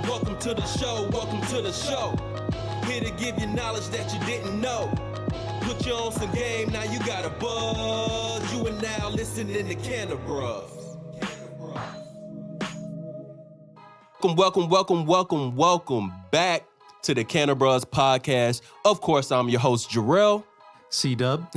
Welcome to the show, welcome to the show. Here to give you knowledge that you didn't know. Put you on some game, now you got a buzz. You are now listening to Cannabruhz. Welcome back to the Cannabruhz Podcast. Of course, I'm your host, Jarrell. C-Dub.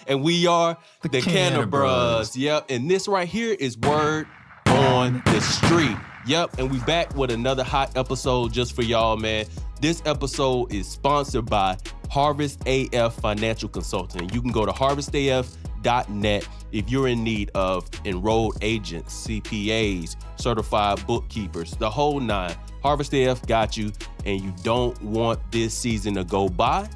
And we are the Cannabruhz. Yep, and this right here is Word on the Street. Yep, and we back with another hot episode just for y'all, man. This episode is sponsored by Harvest AF Financial Consulting. You can go to harvestaf.net if you're in need of enrolled agents, CPAs, certified bookkeepers, the whole nine. Harvest AF got you, and you don't want this season to go by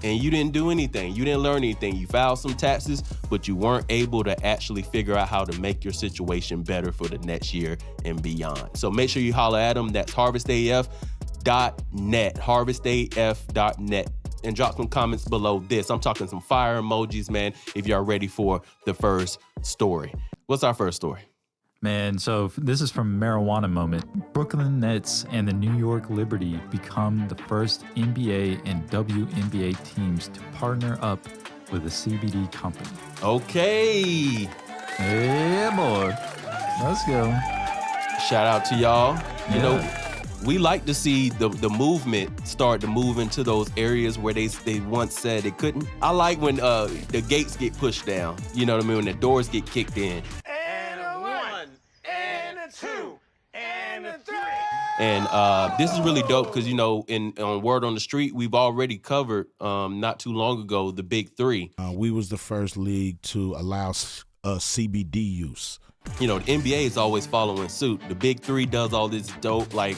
and you didn't do anything. You didn't learn anything. You filed some taxes, but you weren't able to actually figure out how to make your situation better for the next year and beyond. So make sure you holler at them. That's harvestaf.net, harvestaf.net. And drop some comments below this. I'm talking some fire emojis, man, if y'all ready for the first story. What's our first story? Man, so this is from Marijuana Moment. Brooklyn Nets and the New York Liberty become the first NBA and WNBA teams to partner up with a CBD company. Okay. Yeah, boy. Let's go. Shout out to y'all. You know, we like to see the movement start to move into those areas where they once said they couldn't. I like when the gates get pushed down. You know what I mean? When the doors get kicked in. And this is really dope because, you know, on Word on the Street, we've already covered not too long ago the big three. We was the first league to allow CBD use. You know, the NBA is always following suit. The big three does all this dope, like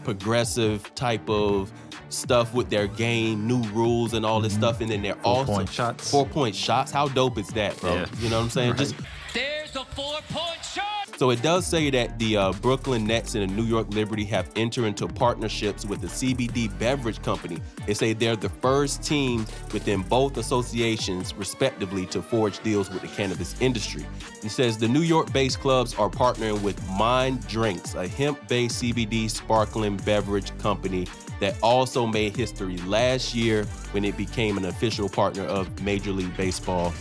progressive type of stuff with their game, new rules and all this stuff. And then they're also 4-point shots. 4-point shots. How dope is that, bro? Yeah. You know what I'm saying? Right. Just there's a 4-point shot. So it does say that the Brooklyn Nets and the New York Liberty have entered into partnerships with the CBD beverage company. They say they're the first teams within both associations, respectively, to forge deals with the cannabis industry. It says the New York-based clubs are partnering with Mind Drinks, a hemp-based CBD sparkling beverage company that also made history last year when it became an official partner of Major League Baseball,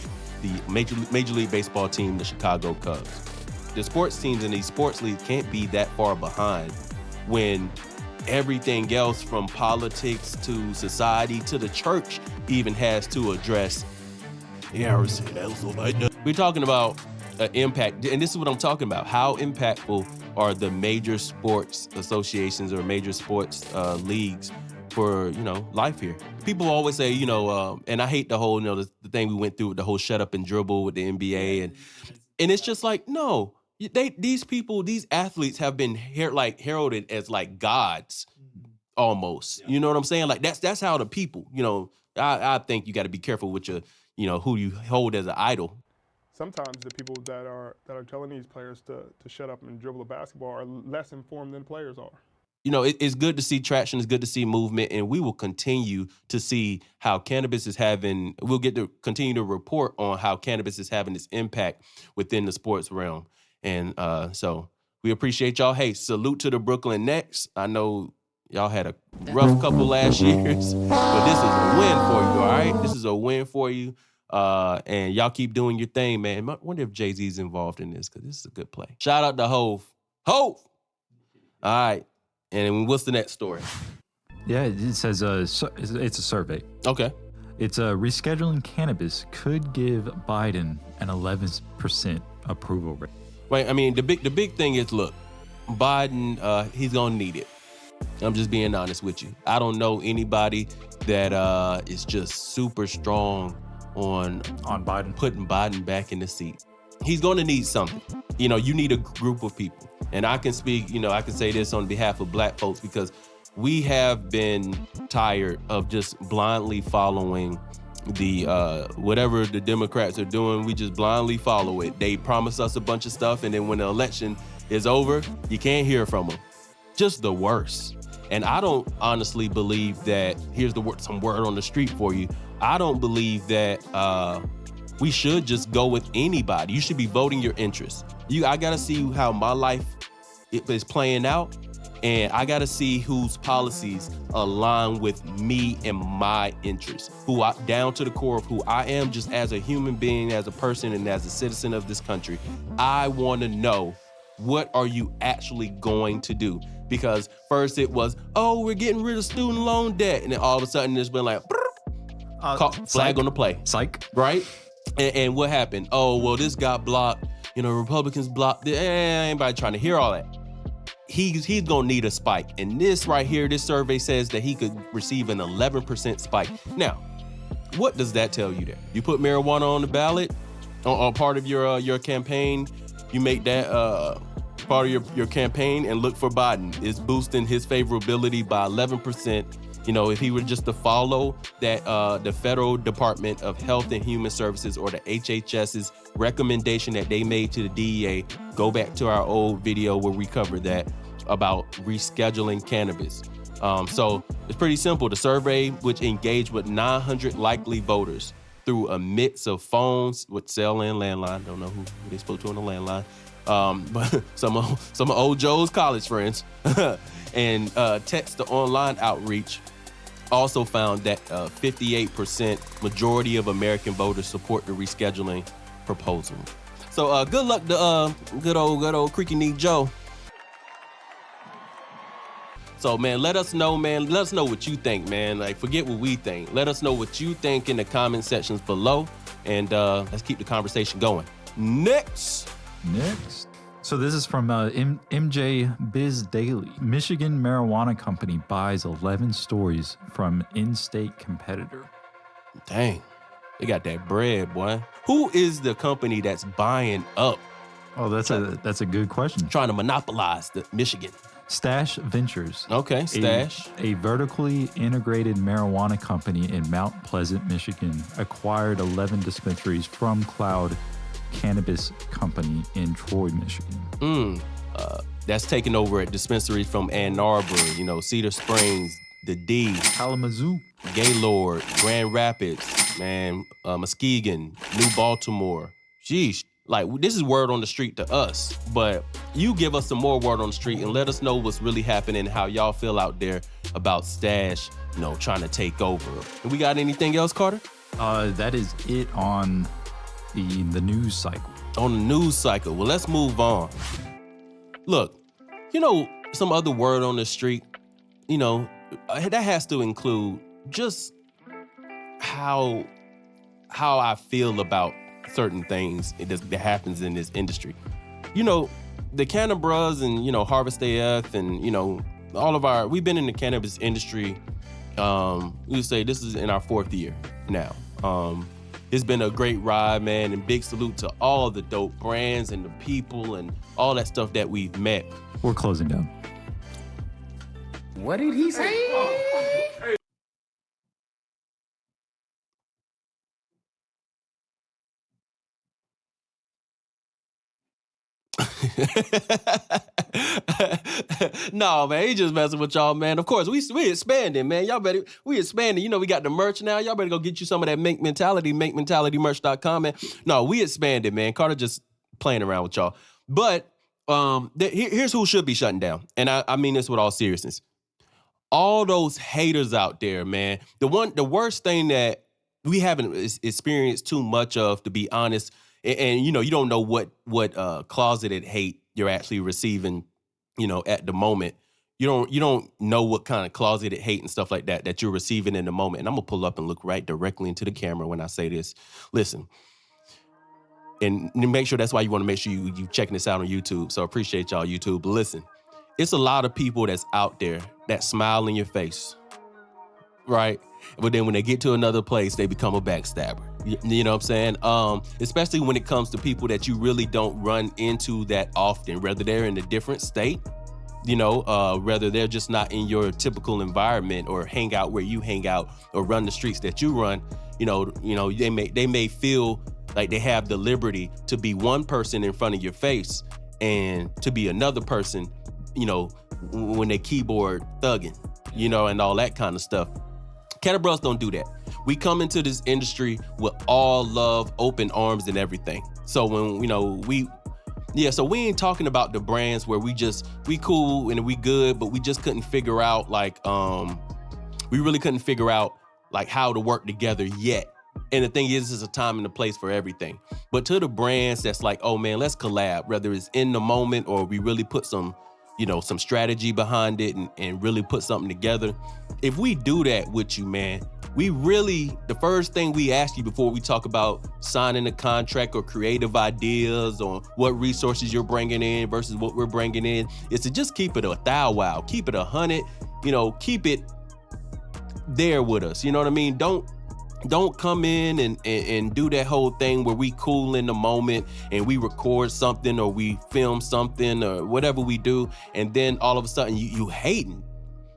the Major League Baseball team, the Chicago Cubs. The sports teams in these sports leagues can't be that far behind when everything else from politics to society to the church even has to address. We're talking about impact, and this is what I'm talking about. How impactful are the major sports associations or major sports leagues for, you know, life here? People always say, you know, and I hate the whole, you know, the thing we went through with the whole shut up and dribble with the NBA, and it's just like, no. These athletes have been heralded as like gods, almost. You know what I'm saying? Like that's how the people. You know, I think you got to be careful with your, you know, who you hold as an idol. Sometimes the people that are telling these players to shut up and dribble a basketball are less informed than players are. You know, it's good to see traction. It's good to see movement, and we will continue to see how cannabis is having. We'll get to continue to report on how cannabis is having its impact within the sports realm. And so we appreciate y'all. Hey, salute to the Brooklyn Nets. I know y'all had a rough couple last years, but this is a win for you, all right? This is a win for you. And y'all keep doing your thing, man. I wonder if Jay-Z's involved in this because this is a good play. Shout out to Hov. Hov! All right. And what's the next story? Yeah, it says it's a survey. Okay. It's rescheduling cannabis could give Biden an 11% approval rate. Right. I mean, the big thing is, look, Biden, he's gonna need it. I'm just being honest with you. I don't know anybody that is just super strong on Biden, putting Biden back in the seat. He's gonna need something. You know, you need a group of people. And I can speak, you know, I can say this on behalf of black folks because we have been tired of just blindly following the whatever the Democrats are doing. We just blindly follow it. They promise us a bunch of stuff, and then when the election is over, you can't hear from them. Just the worst. And I don't honestly believe that, here's some word on the street for you. I don't believe that we should just go with anybody. You should be voting your interests. I gotta see how my life is playing out, And I got to see whose policies align with me and my interests, down to the core of who I am, just as a human being, as a person, and as a citizen of this country. I want to know, what are you actually going to do? Because first it was, oh, we're getting rid of student loan debt. And then all of a sudden it's been like, flag on the play. Psych. Right? And what happened? Oh, well, this got blocked. Republicans blocked it. Anybody trying to hear all that? He's going to need a spike. And this right here, this survey says that he could receive an 11% spike. Now, what does that tell you there? You put marijuana on the ballot, on part of your campaign, you make that part of your campaign and look for Biden. It's boosting his favorability by 11%. If he were just to follow that the Federal Department of Health and Human Services, or the HHS's recommendation that they made to the DEA, go back to our old video where we covered that about rescheduling cannabis. So it's pretty simple. The survey, which engaged with 900 likely voters through a mix of phones with cell and landline. Don't know who they spoke to on the landline. But some of old Joe's college friends and text to online outreach, also found that 58% majority of American voters support the rescheduling proposal. So good luck to good old Creaky Knee Joe. So man, let us know what you think, man. Like, forget what we think. Let us know what you think in the comment sections below, and let's keep the conversation going. Next. So this is from MJ Biz Daily. Michigan marijuana company buys 11 stores from in-state competitor. Dang, they got that bread, boy. Who is the company that's buying up? Oh, that's a good question. Trying to monopolize the Michigan. Stash Ventures. Okay, Stash. A vertically integrated marijuana company in Mount Pleasant, Michigan, acquired 11 dispensaries from Cloud Cannabis Company in Troy, Michigan. That's taken over at dispensaries from Ann Arbor, Cedar Springs, the D, Kalamazoo, Gaylord, Grand Rapids, man, Muskegon, New Baltimore. Sheesh. Like, this is word on the street to us, but you give us some more word on the street and let us know what's really happening, how y'all feel out there about Stash, trying to take over. And we got anything else, Carter? That is it on the news cycle. On the news cycle. Well, let's move on. Look, some other word on the street, that has to include just how I feel about certain things that happens in this industry. The Cannabruhz and, Harvest AF and, all of we've been in the cannabis industry, we would say this is in our 4th year now. It's been a great ride, man, and big salute to all the dope brands and the people and all that stuff that we've met. We're closing down. What did he say? No, man, he just messing with y'all, man. Of course, we expanding, man. Y'all better, we expanding. We got the merch now. Y'all better go get you some of that Make Mentality, MakeMentalityMerch.com, man. No, we expanded, man. Carter just playing around with y'all. But here's who should be shutting down. And I mean this with all seriousness. All those haters out there, man. The worst thing that we haven't experienced too much of, to be honest, and you don't know what closeted hate you're actually receiving, at the moment. You don't know what kind of closeted hate and stuff like that you're receiving in the moment. And I'm gonna pull up and look right directly into the camera when I say this. Listen, and make sure that's why you want to make sure you checking this out on YouTube. So I appreciate y'all, YouTube. But listen, it's a lot of people that's out there that smile in your face, right? But then when they get to another place, they become a backstabber. You know what I'm saying? Especially when it comes to people that you really don't run into that often, whether they're in a different state, whether they're just not in your typical environment or hang out where you hang out or run the streets that you run. They may feel like they have the liberty to be one person in front of your face and to be another person, when they keyboard thugging, and all that kind of stuff. Cannabruhz don't do that. We come into this industry with all love, open arms, and everything. So when, Yeah, so we ain't talking about the brands where we cool and we good, but we just couldn't figure out we really couldn't figure out like how to work together yet. And the thing is, there's a time and a place for everything. But to the brands that's like, oh man, let's collab, whether it's in the moment or we really put some strategy behind it and really put something together. If we do that with you, man, the first thing we ask you before we talk about signing a contract or creative ideas or what resources you're bringing in versus what we're bringing in is to just keep it a thou wow, keep it 100, keep it there with us. You know what I mean? Don't come in and do that whole thing where we cool in the moment and we record something or we film something or whatever we do, and then all of a sudden you hating.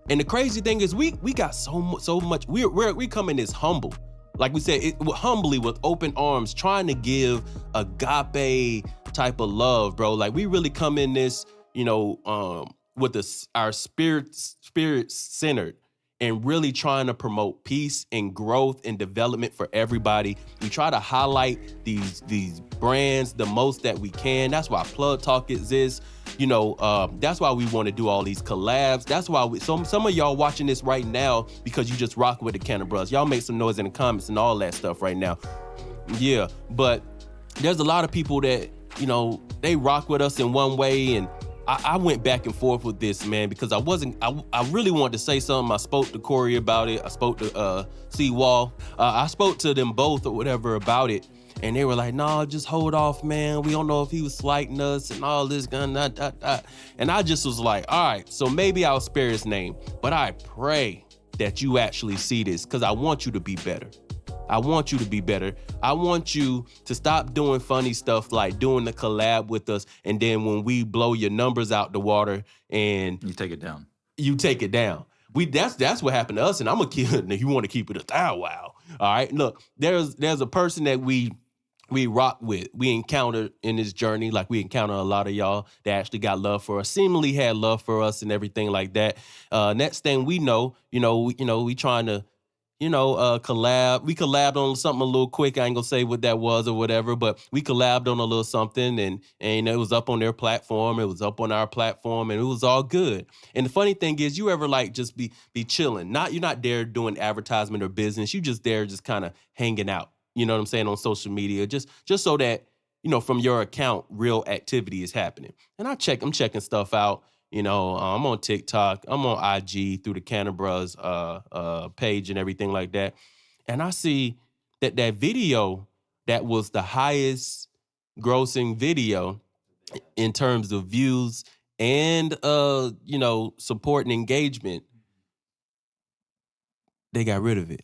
And the crazy thing is we got so much. We come in this humble, like we said, humbly with open arms, trying to give agape type of love, bro. Like we really come in this, with our spirit centered. And really trying to promote peace and growth and development for everybody. We try to highlight these brands the most that we can. That's why Plug Talk exists. That's why we want to do all these collabs. That's why some of y'all watching this right now because you just rock with the Cannabruhz. Y'all make some noise in the comments and all that stuff right now. Yeah, but there's a lot of people that, they rock with us in one way, and I went back and forth with this, man, because I really wanted to say something. I spoke to Corey about it. I spoke to C-Wall. I spoke to them both or whatever about it. And they were like, no, just hold off, man. We don't know if he was slighting us and all this. And I just was like, all right, so maybe I'll spare his name. But I pray that you actually see this because I want you to be better. I want you to be better. I want you to stop doing funny stuff like doing the collab with us, and then when we blow your numbers out the water and you take it down. That's what happened to us, and I'm a kid. You want to keep it a thou wow. All right, look, there's a person that we rock with. We encountered in this journey, like we encountered a lot of y'all that actually got love for us, seemingly had love for us and everything like that. Next thing we know, we trying to. Collab. We collabed on something a little quick. I ain't gonna say what that was or whatever, but we collabed on a little something and it was up on their platform. It was up on our platform and it was all good. And the funny thing is you ever like just be chilling. You're not there doing advertisement or business. You just there just kind of hanging out. You know what I'm saying? On social media, just so that, from your account, real activity is happening. And I'm checking stuff out. I'm on TikTok, I'm on IG through the Cannabruhz page and everything like that. And I see that video that was the highest grossing video in terms of views and, support and engagement, they got rid of it.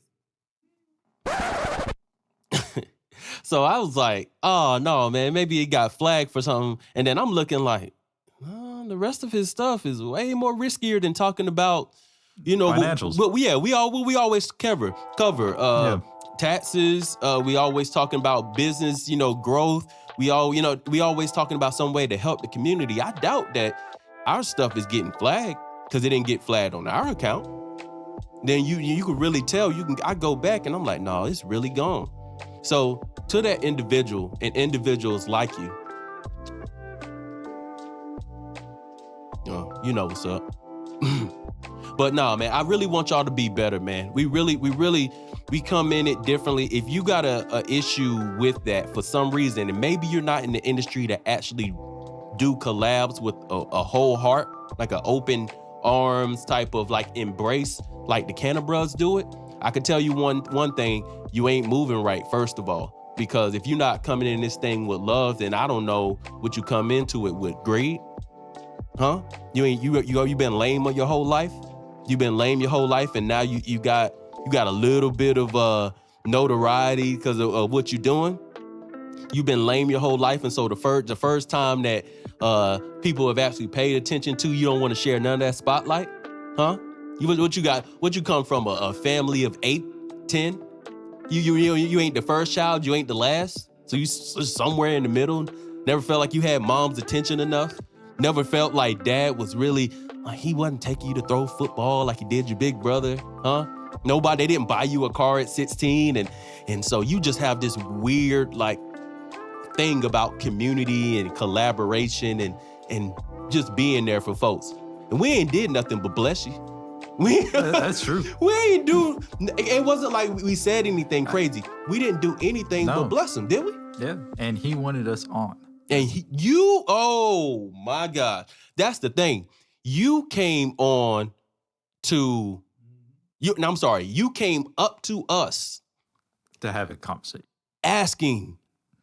So I was like, oh no, man, maybe it got flagged for something. And then I'm looking like, the rest of his stuff is way more riskier than talking about, financials. But we always cover taxes. We always talking about business, growth. We always talking about some way to help the community. I doubt that our stuff is getting flagged because it didn't get flagged on our account. Then you could really tell. I go back and I'm like, no, it's really gone. So to that individual and individuals like you. You know what's up. But no, man, I really want y'all to be better, man. We come in it differently. If you got a issue with that for some reason, and maybe you're not in the industry to actually do collabs with a whole heart, like an open arms type of like embrace, like the Cannabruhz do it, I can tell you one thing, you ain't moving right, first of all. Because if you're not coming in this thing with love, then I don't know what you come into it with. Greed? Huh? You been lame your whole life? You've been lame your whole life, and now you got a little bit of notoriety because of what you're doing. You've been lame your whole life, and so the first time that people have actually paid attention to you, don't want to share none of that spotlight, huh? What you got? What you come from? A family of 8, 10? You ain't the first child. You ain't the last. So you somewhere in the middle. Never felt like you had mom's attention enough. Never felt like dad was really, he wasn't taking you to throw football like he did your big brother, huh? They didn't buy you a car at 16. And so you just have this weird, like, thing about community and collaboration and just being there for folks. And we ain't did nothing but bless you. That's true. We ain't do, it wasn't like we said anything crazy. We didn't do anything but bless him, did we? Yeah, and he wanted us on. And oh my God. That's the thing. You came on to, you came up to us. To have a conversation. Asking.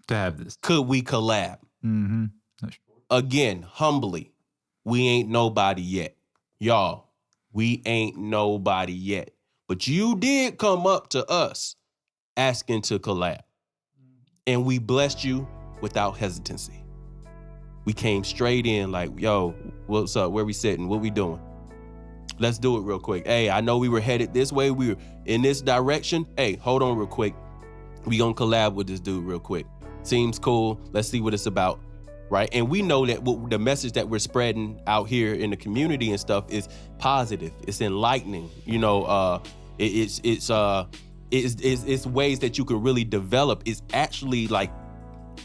To have this. Could we collab? Mm-hmm. Again, humbly, we ain't nobody yet. Y'all, we ain't nobody yet. But you did come up to us asking to collab. And we blessed you without hesitancy. We came straight in like, yo, what's up? Where we sitting? What we doing? Let's do it real quick. Hey, I know we were headed this way. We were in this direction. Hey, hold on real quick. We gonna collab with this dude real quick. Seems cool. Let's see what it's about. Right? And we know that the message that we're spreading out here in the community and stuff is positive. It's enlightening. You know, it's ways that you can really develop. It's actually like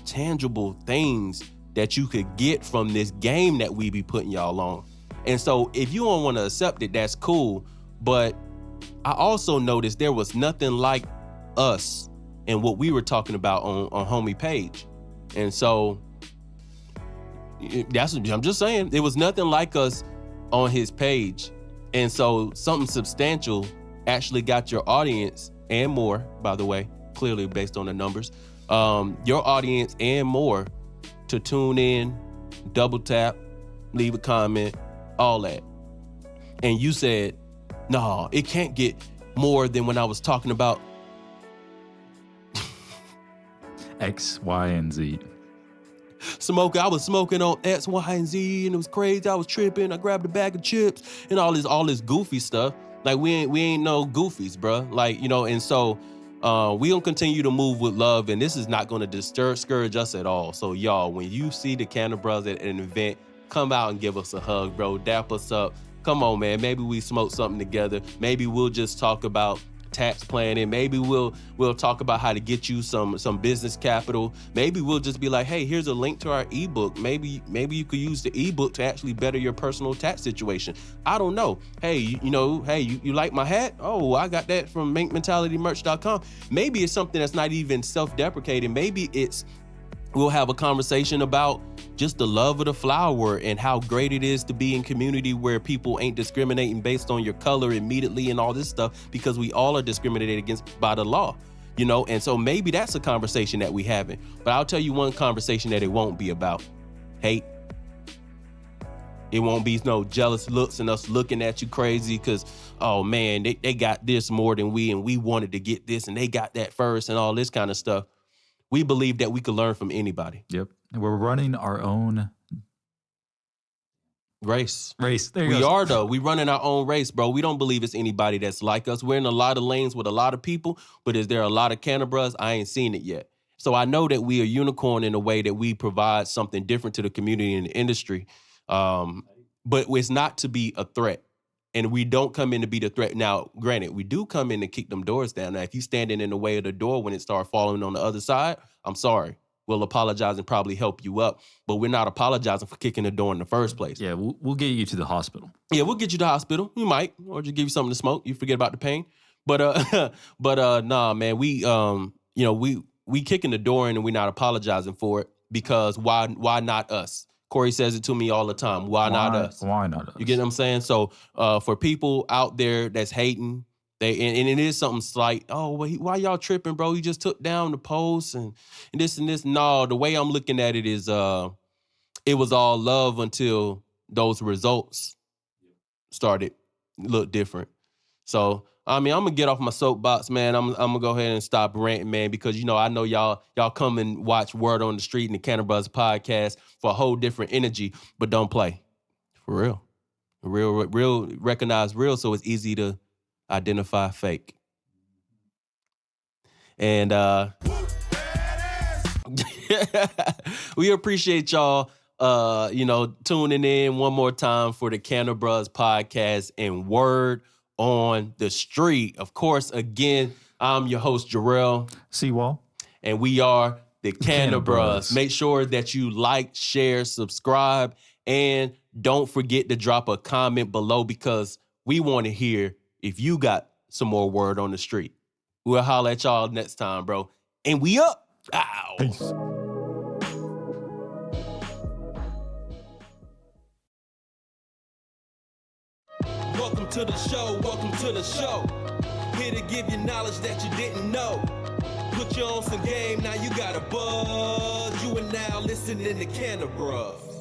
tangible things that you could get from this game that we be putting y'all on. And so if you don't want to accept it, that's cool. But I also noticed there was nothing like us and what we were talking about on homie page. And so I'm just saying, there was nothing like us on his page. And so something substantial actually got your audience and more, by the way, clearly based on the numbers, your audience and more to tune in, double tap, leave a comment, all that. And you said, no, it can't get more than when I was talking about X, Y, and Z. I was smoking on X, Y, and Z, and it was crazy. I was tripping. I grabbed a bag of chips and all this goofy stuff. Like we ain't no goofies, bruh. Like, you know, and so we gonna continue to move with love, and this is not gonna discourage us at all. So y'all, when you see the Cannabruhz at an event, come out and give us a hug, bro. Dap us up. Come on, man. Maybe we smoke something together. Maybe we'll just talk about tax planning. Maybe we'll talk about how to get you some business capital. Maybe we'll just be like, hey, here's a link to our ebook. Maybe you could use the ebook to actually better your personal tax situation. I don't know. Hey, you like my hat? Oh, I got that from MakeMentalityMerch.com. Maybe it's something that's not even self-deprecating. Maybe we'll have a conversation about just the love of the flower and how great it is to be in community where people ain't discriminating based on your color immediately and all this stuff, because we all are discriminated against by the law, you know? And so maybe that's a conversation that we having. But I'll tell you one conversation that it won't be about: hate. It won't be no jealous looks and us looking at you crazy because, oh man, they got this more than we, and we wanted to get this and they got that first and all this kind of stuff. We believe that we could learn from anybody. Yep. And we're running our own race. There you go. We are, though. We running our own race, bro. We don't believe it's anybody that's like us. We're in a lot of lanes with a lot of people, but is there a lot of Cannabruhz? I ain't seen it yet. So I know that we are unicorn in a way that we provide something different to the community and the industry. But it's not to be a threat. And we don't come in to be the threat. Now, granted, we do come in to kick them doors down. Now, if you standing in the way of the door when it starts falling on the other side, I'm sorry. We'll apologize and probably help you up. But we're not apologizing for kicking the door in the first place. Yeah, we'll get you to the hospital. Yeah, we'll get you to the hospital. You might. Or just give you something to smoke. You forget about the pain. But nah, man, we kicking the door in and we're not apologizing for it, because why not us? Corey says it to me all the time. Why not us? Why not us? You get what I'm saying? So for people out there that's hating, and it is something slight. Oh, well, why y'all tripping, bro? You just took down the post and this and this. No, the way I'm looking at it is it was all love until those results started look different. So, I mean, I'm going to get off my soapbox, man. I'm going to go ahead and stop ranting, man, because, I know y'all come and watch Word on the Street and the Cannabruhz Podcast for a whole different energy, but don't play. For real. Real recognize real, so it's easy to identify fake. And we appreciate y'all, tuning in one more time for the Cannabruhz Podcast and Word on the Street. Of course, again, I'm your host, Jarrell Seawall. And we are the Cannabruhz. Make sure that you like, share, subscribe, and don't forget to drop a comment below because we want to hear if you got some more word on the street. We'll holler at y'all next time, bro. And we up. Ow. Peace. Welcome to the show. Welcome to the show. Here to give you knowledge that you didn't know. Put you on some game, now you got a buzz. You are now listening to Cannabruhz.